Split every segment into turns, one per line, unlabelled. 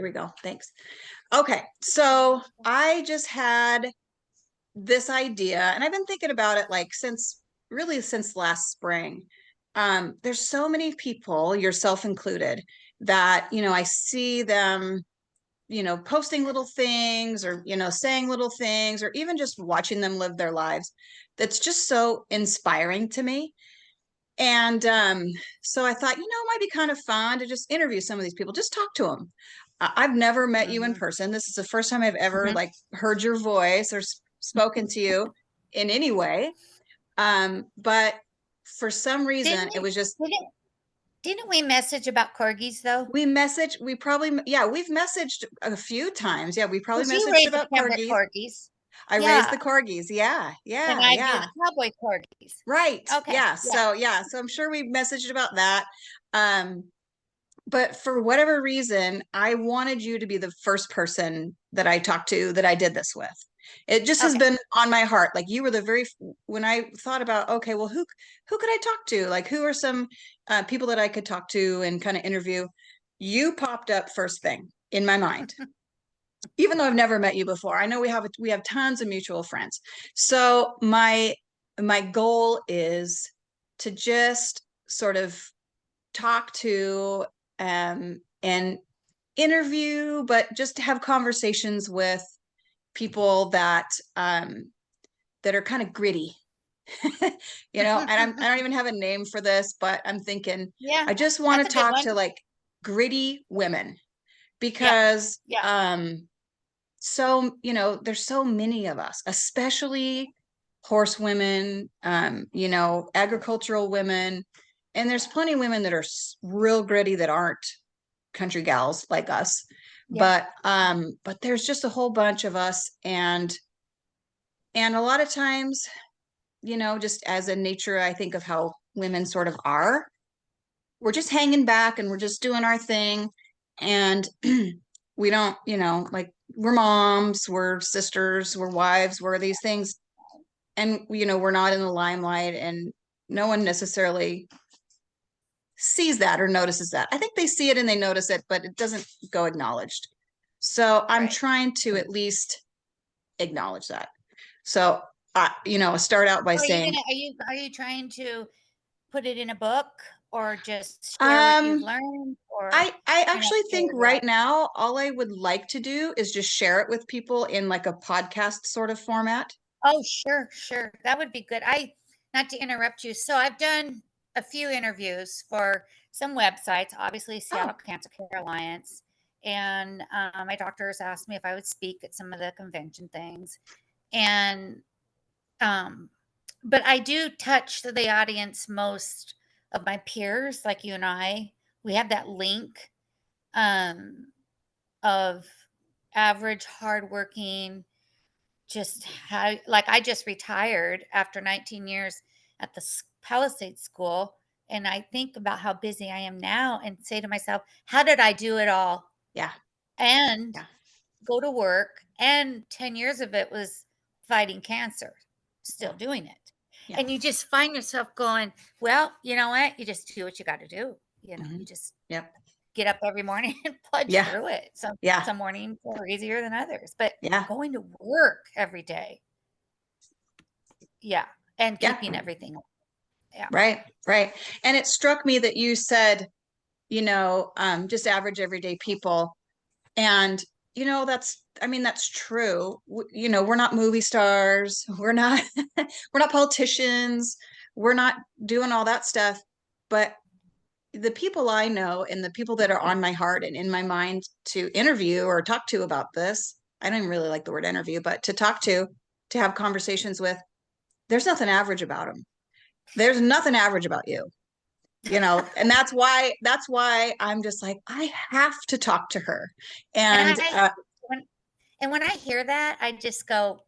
Here we go. Thanks. Okay. So I just had this idea, and I've been thinking about it like since last spring. There's so many people, yourself included, that, I see them, posting little things or, saying little things or even just watching them live their lives. That's just so inspiring to me. And so I thought, it might be kind of fun to just interview some of these people, just talk to them. I've never met you in person. This is the first time I've ever like heard your voice or spoken to you in any way. But for some reason, it was just
didn't we message about corgis though?
we've messaged a few times. Yeah, we probably
You
messaged
raised
about
the
corgis. I
Yeah.
raised the corgis. Yeah,
And I do
yeah.
the cowboy corgis.
Right.
Okay.
Yeah. So I'm sure we messaged about that. But for whatever reason, I wanted you to be the first person that I talked to that I did this with. It just has been on my heart. Like you were when I thought about, okay, well, who could I talk to? Like who are some people that I could talk to and kind of interview? You popped up first thing in my mind. Even though I've never met you before, I know we have tons of mutual friends. So my goal is to just sort of talk to and interview, but just to have conversations with people that that are kind of gritty. And I don't even have a name for this, but I'm thinking I just want to talk to like gritty women because so there's so many of us, especially horsewomen, agricultural women, and there's plenty of women that are real gritty that aren't country gals like us. But there's just a whole bunch of us, and a lot of times, just as a nature, I think of how women sort of are, we're just hanging back and we're just doing our thing, and we don't, like we're moms, we're sisters, we're wives, we're these things, and we're not in the limelight, and no one necessarily sees that or notices that. I think they see it and they notice it, but it doesn't go acknowledged. So I'm trying to at least acknowledge that. So start out by saying,
are you trying to put it in a book or just share what you've learned? Or
I actually think right now all I would like to do is just share it with people in like a podcast sort of format.
Oh, sure. That would be good. Not to interrupt you. So I've done a few interviews for some websites, obviously Seattle Cancer Care Alliance. And my doctors asked me if I would speak at some of the convention things. And, but I do touch the audience most of my peers, like you and I. We have that link of average, hardworking, just how, like I just retired after 19 years at the Palisades School. And I think about how busy I am now and say to myself, how did I do it all?
Yeah.
And go to work. And 10 years of it was fighting cancer, still doing it. Yeah. And you just find yourself going, well, you know what? You just do what you got to do. You just get up every morning and plunge through it. Some mornings are easier than others, but going to work every day. And keeping everything.
Right. And it struck me that you said, just average everyday people. And, that's true. We're not movie stars. We're not, we're not politicians. We're not doing all that stuff. But the people I know and the people that are on my heart and in my mind to interview or talk to about this, I don't even really like the word interview, but to talk to have conversations with, there's nothing average about them. There's nothing average about you, and that's why I'm just like, I have to talk to her. And
when I hear that, I just go,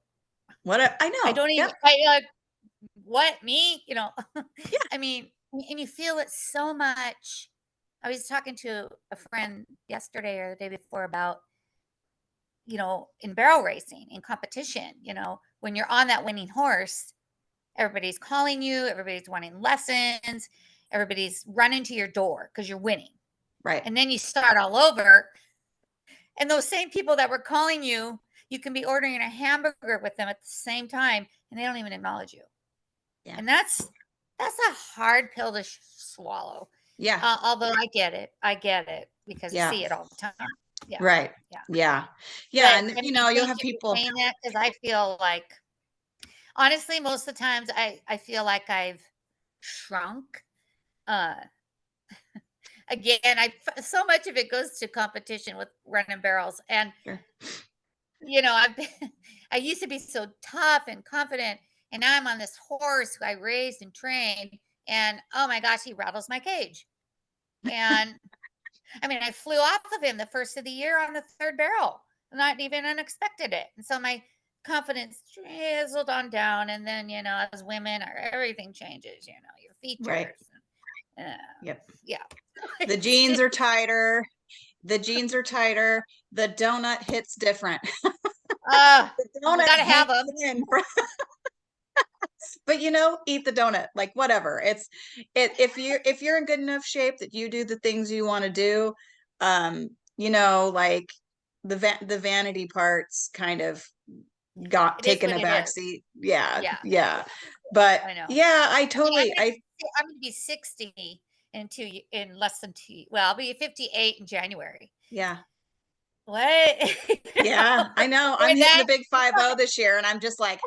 what? I know.
I don't even, what, me? I mean, and you feel it so much. I was talking to a friend yesterday or the day before about, in barrel racing, in competition, when you're on that winning horse, everybody's calling you, everybody's wanting lessons, everybody's running to your door because you're winning.
Right.
And then you start all over And those same people that were calling you, you can be ordering a hamburger with them at the same time, and they don't even acknowledge you.
Yeah.
And that's a hard pill to swallow.
Yeah.
Although I get it because I
Yeah.
see it all the time. Yeah.
Right.
Yeah.
Yeah. Yeah.
But
And
I mean,
you'll
thank
have
you for
people.
saying that because I feel like, honestly, most of the times I feel like I've shrunk. Uh, Again, so much of it goes to competition with running barrels, and
Sure.
I've been, I used to be so tough and confident, and now I'm on this horse who I raised and trained, and oh my gosh, he rattles my cage. And I mean, I flew off of him the first of the year on the third barrel, not even unexpected it. And so my confidence drizzled on down. And then, as women, everything changes, your
Right.
features. And,
Yep.
yeah.
The jeans are tighter. The jeans are tighter. The donut hits different. The
We
donut
got to have
hangs
them.
in. But eat the donut, like whatever. If you're in good enough shape that you do the things you want to do, like the vanity parts kind of got
It is
taken
what
a
it
back
is.
seat. Yeah,
Yeah.
yeah. But
I know.
yeah, I
I mean,
totally
I'm going to be 60 in less than well, I'll be 58 in January.
yeah.
What?
Yeah, I know. I'm
When
hitting
that
the big 50 this year, and I'm just like,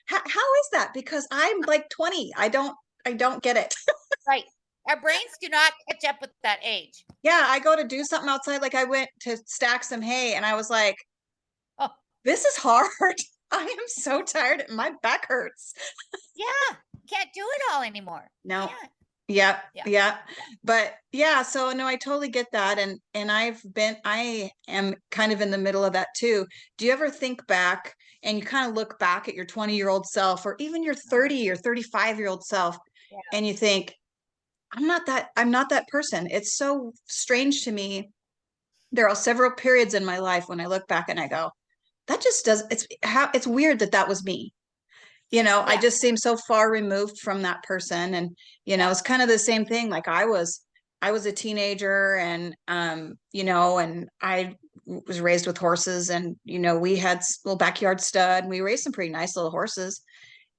how is that? Because I'm like 20. I don't get it.
right. Our brains do not catch up with that age.
Yeah, I go to do something outside. Like I went to stack some hay, and I was like,
Oh,
this is hard. I am so tired. My back hurts.
yeah. Can't do it all anymore.
No.
Can't.
Yep.
Yeah.
Yeah. But yeah, so no, I totally get that. And I am kind of in the middle of that too. Do you ever think back and you kind of look back at your 20-year-old self or even your 30 or 35-year-old self
Yeah.
and you think, I'm not that person. It's so strange to me. There are several periods in my life when I look back and I go, that just does it's weird that was me. I
Yeah.
just seem so far removed from that person. And, it's kind of the same thing. Like I was a teenager and, and I was raised with horses and, we had a little backyard stud and we raised some pretty nice little horses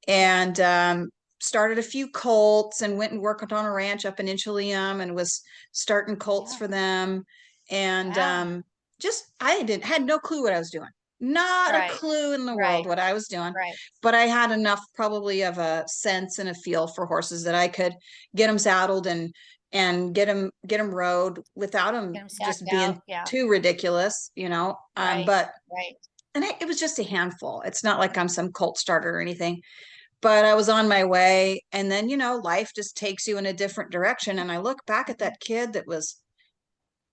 and, started a few colts and went and worked on a ranch up in Inchelium and was starting colts for them. And,
Wow.
just, had no clue what I was doing. Not a
Right.
clue in the world
Right.
what I was doing,
Right.
but I had enough probably of a sense and a feel for horses that I could get them saddled and get them rode without them
Get them
just
sacked
being
out. Yeah.
too ridiculous,
Right.
but
Right.
it was just a handful. It's not like I'm some colt starter or anything, but I was on my way. And then, life just takes you in a different direction. And I look back at that kid that was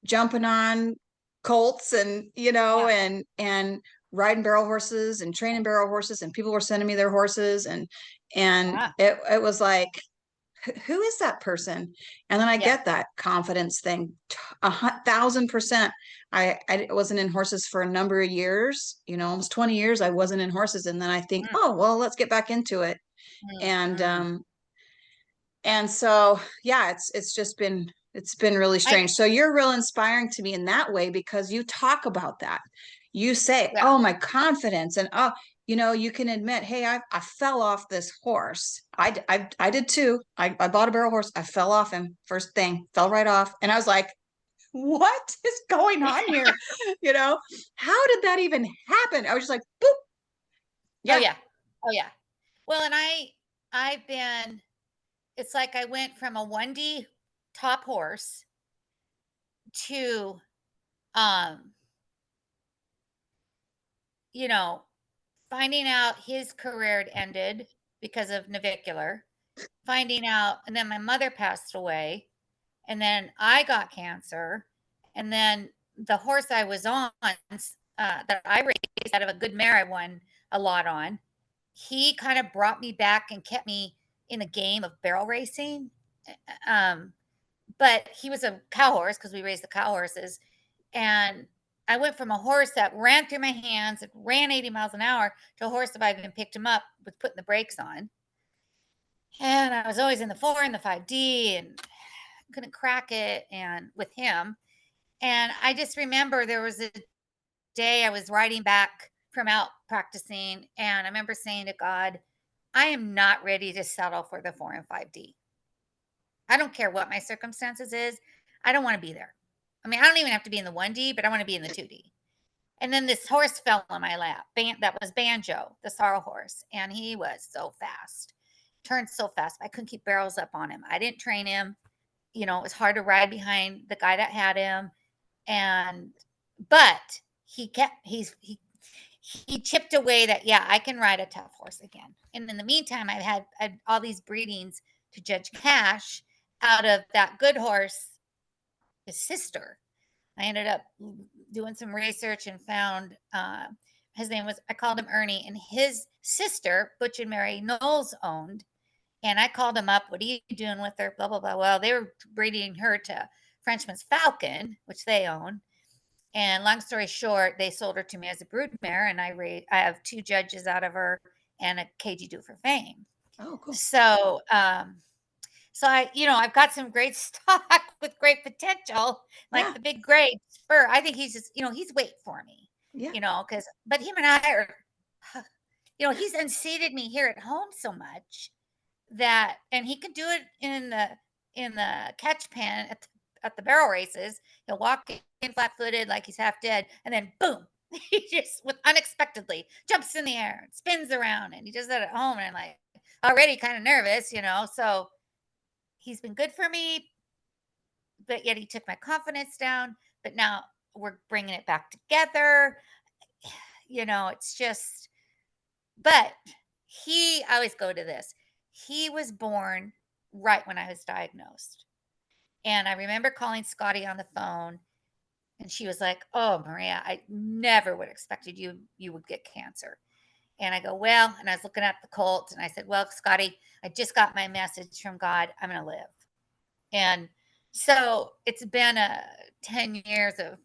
jumping on colts and
Yeah.
and riding barrel horses and training barrel horses, and people were sending me their horses, and
Yeah.
it was like, who is that person? And then I
Yeah.
get that confidence thing 1,000%. I wasn't in horses for a number of years, almost 20 years I wasn't in horses, and then I think,
Mm,
oh well, let's get back into it.
mm,
and
mm.
um and so, yeah, it's been really
I
strange. So you're real inspiring to me in that way because you talk about that. You say,
Yeah.
oh, my confidence. And, oh, you can admit, hey, I fell off this horse. I did too. I bought a barrel horse. I fell off him. First thing, fell right off. And I was like, what is going on here? How did that even happen? I was just like, boop.
Oh
Yeah.
yeah. Oh yeah. Well, and I've been it's like I went from a 1D top horse to um, you know, finding out his career had ended because of navicular, finding out, and then my mother passed away, and then I got cancer, and then the horse I was on, that I raised out of a good mare I won a lot on, he kind of brought me back and kept me in the game of barrel racing. Um, but he was a cow horse because we raised the cow horses, and I went from a horse that ran through my hands, it ran 80 miles an hour, to a horse that I even picked him up with putting the brakes on. And I was always in the 4 and the 5D and couldn't crack it and with him. And I just remember there was a day I was riding back from out practicing, and I remember saying to God, I am not ready to settle for the 4 and 5D. I don't care what my circumstances is. I don't want to be there. I mean, I don't even have to be in the 1D, but I want to be in the 2D. And then this horse fell in my lap. That was Banjo, the sorrel horse. And he was so fast, turned so fast. I couldn't keep barrels up on him. I didn't train him. You know, it was hard to ride behind the guy that had him. And, but he chipped away that, yeah, I can ride a tough horse again. And in the meantime, I had all these breedings to Judge Cash out of that good horse, his sister. I ended up doing some research and found his name was, I called him Ernie, and his sister, Butch and Mary Knowles, owned. And I called him up, what are you doing with her? Blah, blah, blah. Well, they were breeding her to Frenchman's Falcon, which they own. And long story short, they sold her to me as a broodmare, and I have 2 judges out of her and a KG due for fame.
Oh, cool.
So, so I've got some great stock with great potential, like
Yeah.
the big gray spur. I think he's just, he's waiting for me,
Yeah.
but him and I are, he's unseated me here at home so much that, and he can do it in the catch pen at the barrel races. He'll walk in flat-footed like he's half dead, and then boom, he just with unexpectedly jumps in the air and spins around, and he does that at home, and I'm like already kind of nervous, so he's been good for me, but yet he took my confidence down. But now we're bringing it back together. It's just, but I always go to this. He was born right when I was diagnosed. And I remember calling Scotty on the phone, and she was like, "Oh, Maria, I never would have expected you would get cancer." And I go, "Well," and I was looking at the colt, and I said, "Well, Scotty, I just got my message from God. I'm going to live." And so it's been 10 years of,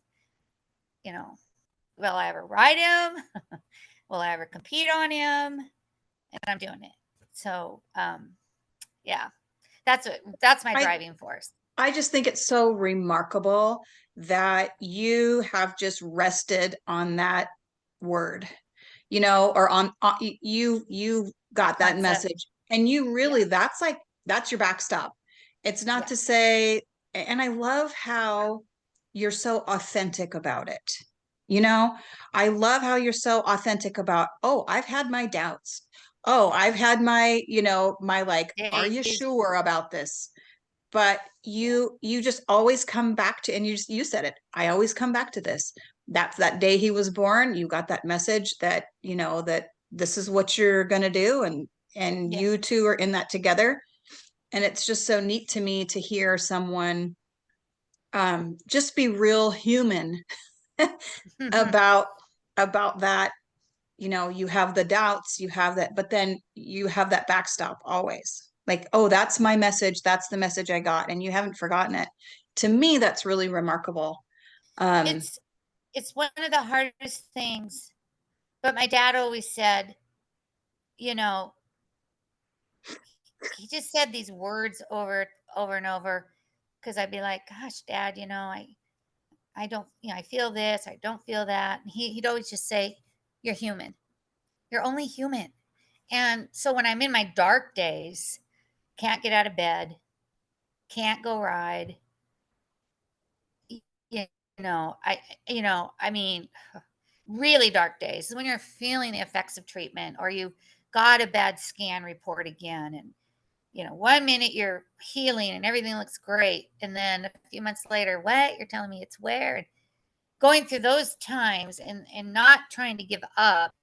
will I ever ride him? Will I ever compete on him? And I'm doing it. So, yeah, that's my
I
driving force.
I just think it's so remarkable that you have just rested on that word, or on you got that
Concept.
message, and you
Yeah.
really, that's your backstop. It's not
Yeah.
to say, and I love how you're so authentic about it. I love how you're so authentic about, oh, I've had my doubts. Oh, I've had my, my like, are you
Days.
sure about this? But
Yeah.
you just always come back to, and you said it, I always come back to this. That's that day he was born, you got that message that, that this is what you're going to do, and
Yes.
you two are in that together. And it's just so neat to me to hear someone just be real human about that. You have the doubts, you have that, but then you have that backstop always, like, oh,
Yeah.
that's my message, that's the message I got, and you haven't forgotten it. To me, that's really remarkable. um
It's it's one of the hardest things. But my dad always said, you know, he just said these words over and over, because I'd be like, "Gosh, Dad, I don't, I feel this, I don't feel that." And he'd always just say, "You're human. You're only human." And so when I'm in my dark days, can't get out of bed, can't go ride, y- you I mean, really dark days when you're feeling the effects of treatment, or you got a bad scan report again, and 1 minute you're healing and everything looks great, and then a few months later, what? You're telling me it's where? And going through those times, and not trying to give up,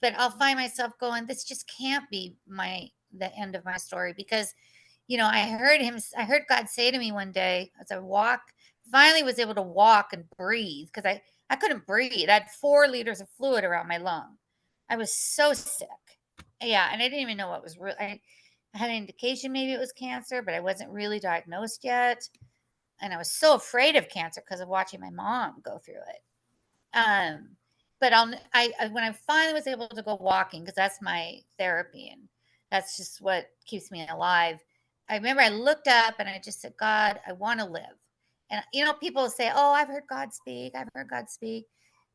but I'll find myself going, this just can't be the end of my story, because I heard God say to me one day as I finally was able to walk and breathe, because I couldn't breathe. I had 4 liters of fluid around my lung. I was so sick. Yeah, and I didn't even know what was real. I had an indication maybe it was cancer, but I wasn't really diagnosed yet. And I was so afraid of cancer because of watching my mom go through it. Um, but when I finally was able to go walking, because that's my therapy and that's just what keeps me alive. I remember I looked up and I just said, God, I want to live. And, people say, oh, I've heard God speak. I've heard God speak.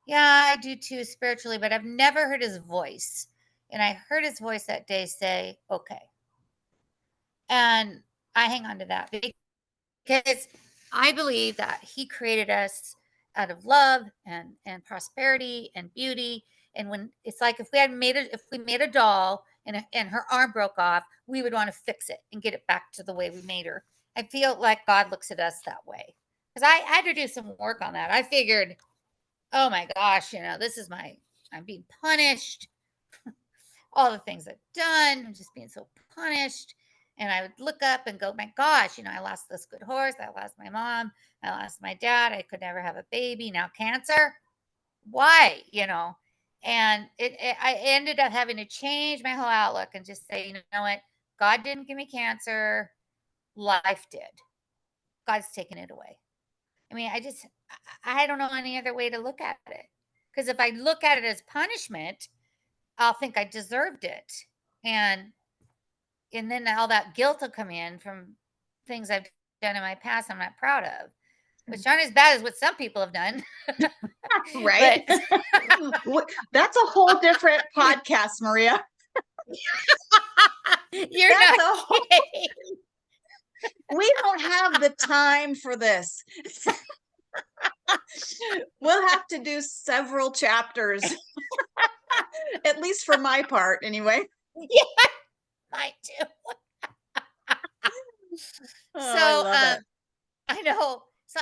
Yeah, I do too spiritually, but I've never heard his voice. And I heard his voice that day say, okay. And I hang on to that because I believe that he created us out of love and prosperity and beauty. And when it's like if we made a doll and her arm broke off, we would want to fix it and get it back to the way we made her. I feel like God looks at us that way. Because I had to do some work on that. I figured, oh my gosh, I'm being punished. All the things I've done, I'm just being so punished. And I would look up and go, my gosh, I lost this good horse. I lost my mom. I lost my dad. I could never have a baby. Now cancer. Why? And I ended up having to change my whole outlook and just say, you know what? God didn't give me cancer. Life did. God's taken it away. I mean, I don't know any other way to look at it. Because if I look at it as punishment, I'll think I deserved it. And then all that guilt will come in from things I've done in my past I'm not proud of, which aren't as bad as what some people have done.
Right. That's a whole different podcast, Maria.
You're not kidding.
We don't have the time for this. We'll have to do several chapters. At least for my part, anyway.
Yeah, mine too. I know. So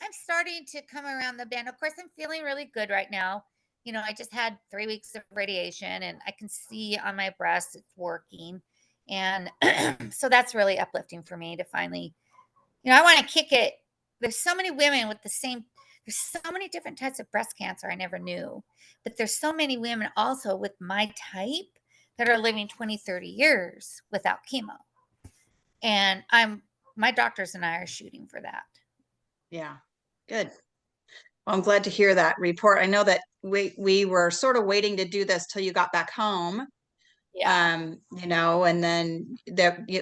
I'm starting to come around the bend. Of course, I'm feeling really good right now. I just had 3 weeks of radiation and I can see on my breast it's working. And so that's really uplifting for me to finally, I want to kick it. There's so many women with there's so many different types of breast cancer I never knew. But there's so many women also with my type that are living 20, 30 years without chemo. And my doctors and I are shooting for that.
Yeah, good. Well, I'm glad to hear that report. I know that we were sort of waiting to do this till you got back home.
Yeah.
And then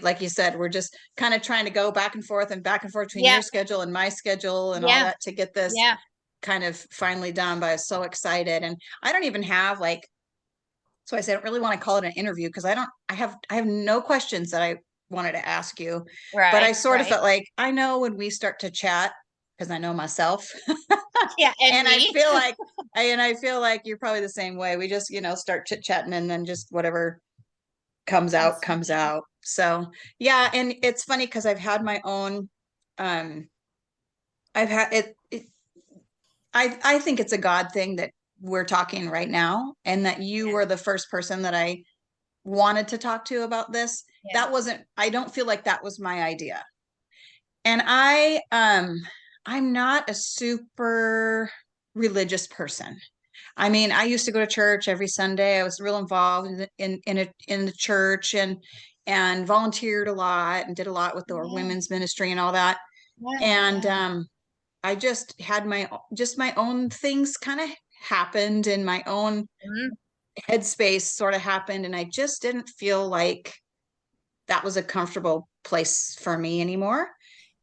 like you said, we're just kind of trying to go back and forth between your schedule and my schedule and all that to get this kind of finally done. But I was so excited. And I don't even have so I said, I don't really want to call it an interview because I have no questions that I wanted to ask you.
Right.
But I sort of felt like I know when we start to chat, because I know myself.
Yeah.
And I feel like you're probably the same way. We just, start chit chatting and then just whatever comes out. So yeah. And it's funny because I've had my own, I've had it. I think it's a God thing that we're talking right now and that you were the first person that I wanted to talk to about this.
Yeah.
I don't feel like that was my idea. And I'm not a super religious person. I mean, I used to go to church every Sunday. I was real involved in the church and volunteered a lot and did a lot with the women's ministry and all that. And I just had my own things kind of happened and my own headspace sort of happened. And I just didn't feel like that was a comfortable place for me anymore.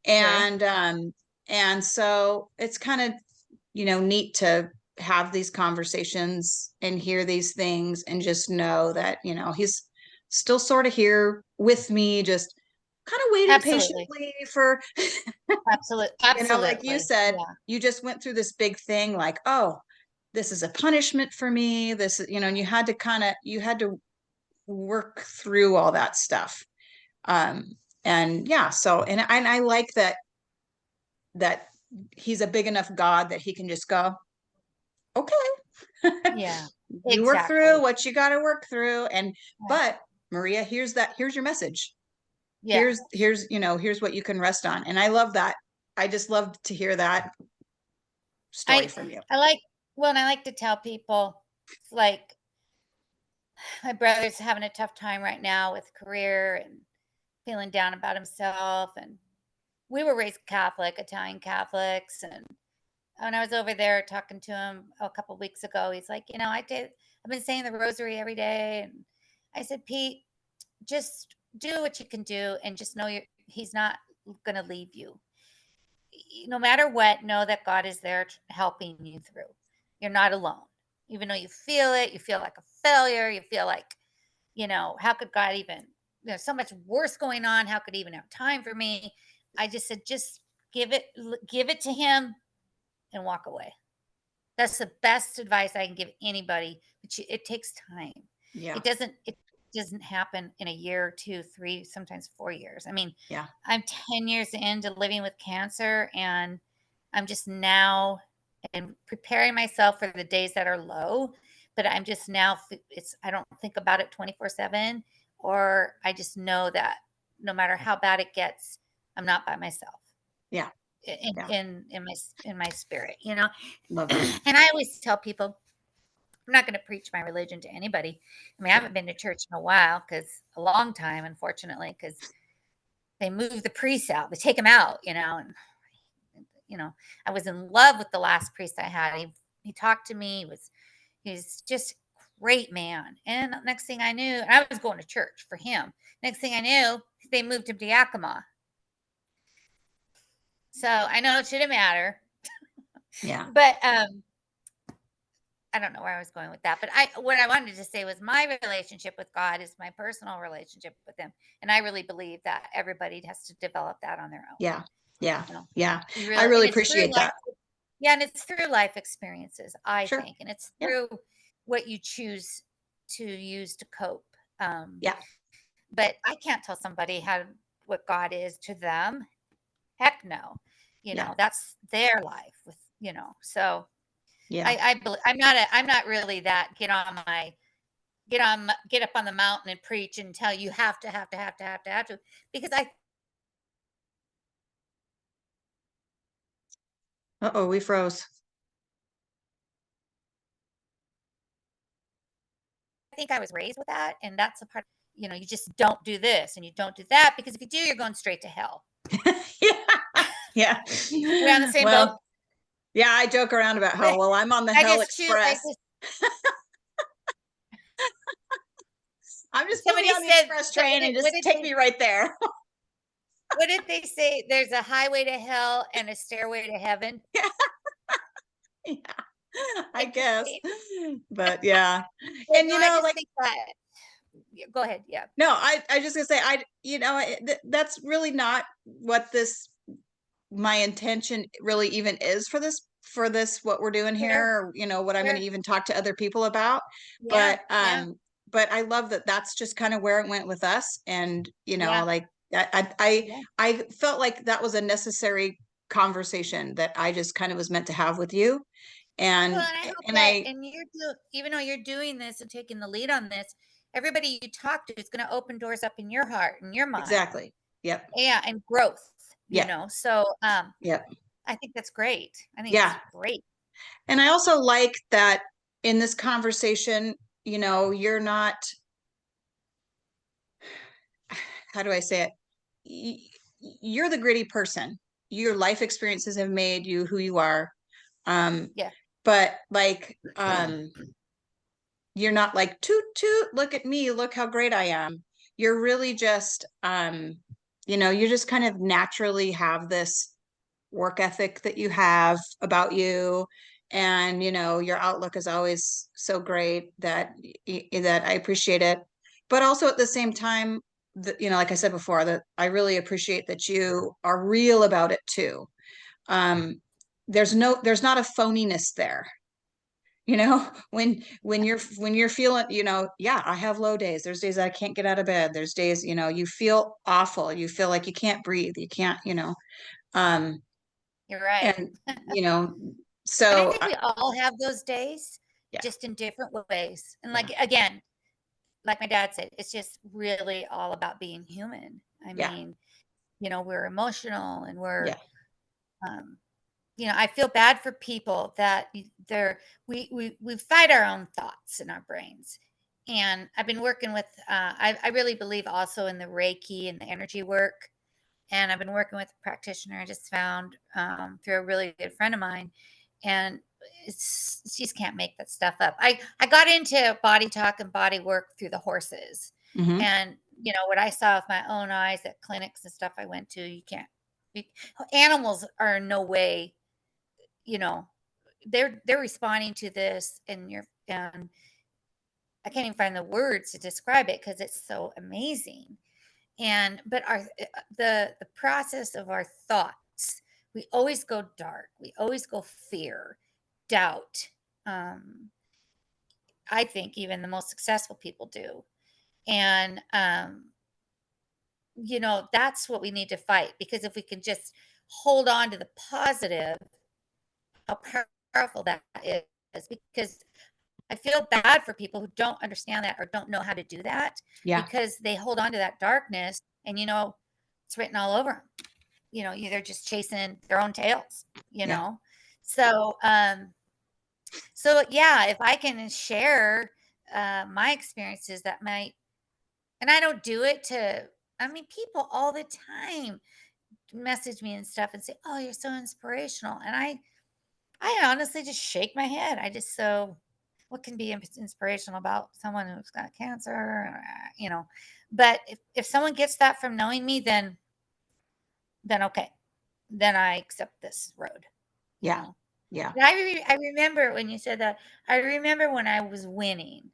And so it's kind of, neat to have these conversations and hear these things and just know that, he's still sort of here with me, just kind of waiting patiently for
Absolutely.
Like you said, you just went through this big thing like, oh, this is a punishment for me. This is, and you had to work through all that stuff. And yeah, so, and I like that he's a big enough God that he can just go, okay.
Yeah.
You work through what you got to work through. But Maria, here's your message. Yeah. Here's what you can rest on. And I love that. I just love to hear that story from you.
And I like to tell people, like, my brother's having a tough time right now with career and feeling down about himself. And we were raised Catholic, Italian Catholics. And when I was over there talking to him a couple of weeks ago, he's like, I've been saying the rosary every day. And I said, Pete, just do what you can do and just know he's not going to leave you. no matter what, know that God is there helping you through. You're not alone. Even though you feel it, you feel like a failure, you feel like, how could God even, there's so much worse going on. How could he even have time for me? I just said, just give it to him and walk away. That's the best advice I can give anybody, but it takes time.
Yeah.
It doesn't happen in a year, 2, 3, sometimes 4 years. I mean,
Yeah.
I'm 10 years into living with cancer, and I'm just now and preparing myself for the days that are low, but I'm just now I don't think about it 24/7, or I just know that no matter how bad it gets, I'm not by myself
Yeah.
in
Yeah.
in my spirit, you know?
Love that.
And I always tell people, I'm not going to preach my religion to anybody. I mean, I haven't been to church in a while, because a long time, unfortunately, because they move the priests out, they take them out, and I was in love with the last priest I had. He talked to me. He's just great man. And next thing I knew, I was going to church for him. Next thing I knew, they moved him to Yakima. So I know it shouldn't matter,
Yeah.
but I don't know where I was going with that, but what I wanted to say was my relationship with God is my personal relationship with him, and I really believe that everybody has to develop that on their own.
Yeah. Yeah.
You know,
Yeah.
you
I
really,
really
and it's through
appreciate
life,
that.
yeah, and it's through life experiences, I
Sure.
think, and it's
Yeah.
through what you choose to use to cope.
Yeah.
But I can't tell somebody what God is to them. Heck no,
Yeah.
that's their life so.
Yeah.
I'm not really that get up on the mountain and preach and tell you have to, because I
Uh-oh, we froze.
think I was raised with that, and that's a part. You just don't do this and you don't do that, because if you do, you're going straight to hell.
Yeah.
We're on the
Yeah.
same boat.
Well, yeah, I joke around about how,
But
well, I'm on the
I
Hell
just choose. I
Express.
just
I'm just put me
Somebody
on the
said,
express
what
train
did,
and just take me right there.
what did they say? There's a highway to hell and a stairway to heaven.
Yeah, I
I just
guess.
think,
But yeah.
but
And
no, I just
like,
think that. Go ahead. Yeah.
no, I just gonna say, that's really not what my intention really even is for this, what we're doing here,
Sure.
or, what I'm going to
Sure.
even talk to other people about.
Yeah.
But,
Yeah.
I love that that's just kind of where it went with us. And,
Yeah.
like I
Yeah.
felt like that was a necessary conversation that I just kind of was meant to have with you.
Well,
And,
and I hope
and
that,
I,
and even though you're doing this and taking the lead on this, everybody you talk to is going to open doors up in your heart and your mind.
exactly. Yep.
Yeah, and growth.
Yeah.
So
Yep.
I think that's great. I think it's
Yeah.
great.
And I also like that in this conversation, you're not, how do I say it? You're the gritty person. Your life experiences have made you who you are.
Yeah.
But like, you're not like toot toot, look at me, look how great I am. You're really just, you just kind of naturally have this work ethic that you have about you. And, your outlook is always so great that I appreciate it. But also at the same time, like I said before, that I really appreciate that you are real about it too. Um, there's not a phoniness there. When you're feeling, yeah, I have low days. There's days I can't get out of bed. There's days, you feel awful. You feel like you can't breathe. You can't, um,
You're right.
and, you know,
And I
so
think we all have those days,
yeah,
just in different ways. And
yeah,
like, again, like my dad said, it's just really all about being human. I
yeah,
mean, we're emotional, and
yeah,
um, I feel bad for people that we fight our own thoughts in our brains. And I've been working with, I really believe also in the Reiki and the energy work. And I've been working with a practitioner I just found, through a really good friend of mine. And she just can't make that stuff up. I got into body talk and body work through the horses.
hmm
And, what I saw with my own eyes at clinics and stuff I went to, you can't. Animals are in no way, you know, they're responding to this, and I can't even find the words to describe it because it's so amazing. And but the process of our thoughts, we always go dark. We always go fear, doubt. Um, I think even the most successful people do. And that's what we need to fight, because if we can just hold on to the positive, how powerful that is, because I feel bad for people who don't understand that or don't know how to do that,
Yeah.
because they hold on to that darkness, and it's written all over them. They're just chasing their own tails, you
Yeah.
know. So yeah, if I can share my experiences that might, and I don't do it to, I mean, people all the time message me and stuff and say, "Oh, you're so inspirational." And I honestly just shake my head. I just so what can be inspirational about someone who's got cancer, you know? But if someone gets that from knowing me, then okay, then I accept this road, you
Yeah.
know.
Yeah.
And I remember when you said that. I remember when I was winning,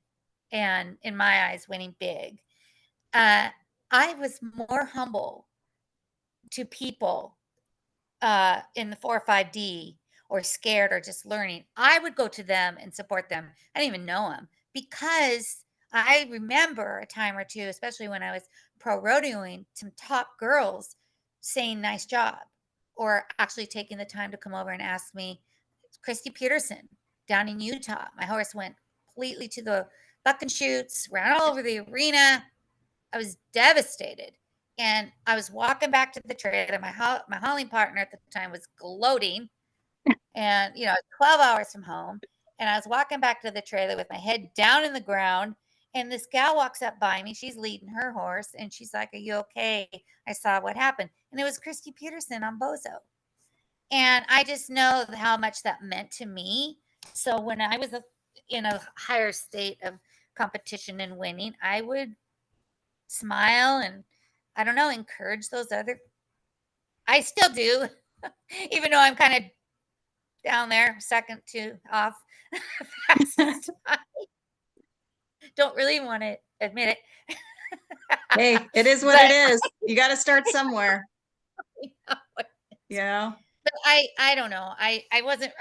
and in my eyes, winning big. Uh, I was more humble to people in the 4 or 5D, or scared, or just learning. I would go to them and support them. I didn't even know them, because I remember a time or two, especially when I was pro rodeoing, some top girls saying nice job, or actually taking the time to come over and ask me. Christy Peterson down in Utah. My horse went completely to the buck and shoots, ran all over the arena. I was devastated. And I was walking back to the trailer. My hauling partner at the time was gloating, and 12 hours from home. And I was walking back to the trailer with my head down in the ground. And this gal walks up by me. She's leading her horse, and she's like, "Are you okay? I saw what happened." And it was Christy Peterson on Bozo. And I just know how much that meant to me. So when I was in a higher state of competition and winning, I would smile and, I don't know, encourage those other. I still do, even though I'm kind of down there, second to off fastest. Don't really want to admit it.
Hey, it is what it
But
is. You got to start somewhere.
you know,
Yeah.
but I don't know. I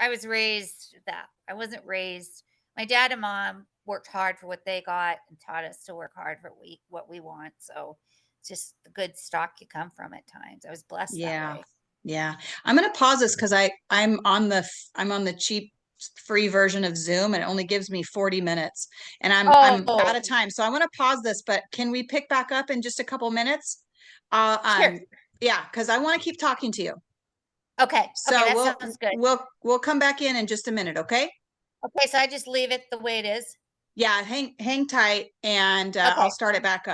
was raised that. I wasn't raised. My dad and mom worked hard for what they got and taught us to work hard for what we want. So it's just the good stock you come from at times. I was blessed that
Yeah.
way.
Yeah. I'm going to pause this because I'm on the cheap free version of Zoom, and it only gives me 40 minutes, and I'm out
Oh,
of time. So I want to pause this, but can we pick back up in just a couple minutes? Uh,
sure.
um, yeah, because I want to keep talking to you.
Okay. Okay,
So
that
we'll
sounds good.
we'll we'll come back in just a minute, okay?
Okay, so I just leave it the way it is.
Yeah, hang tight, and I'll
Okay.
start it back up.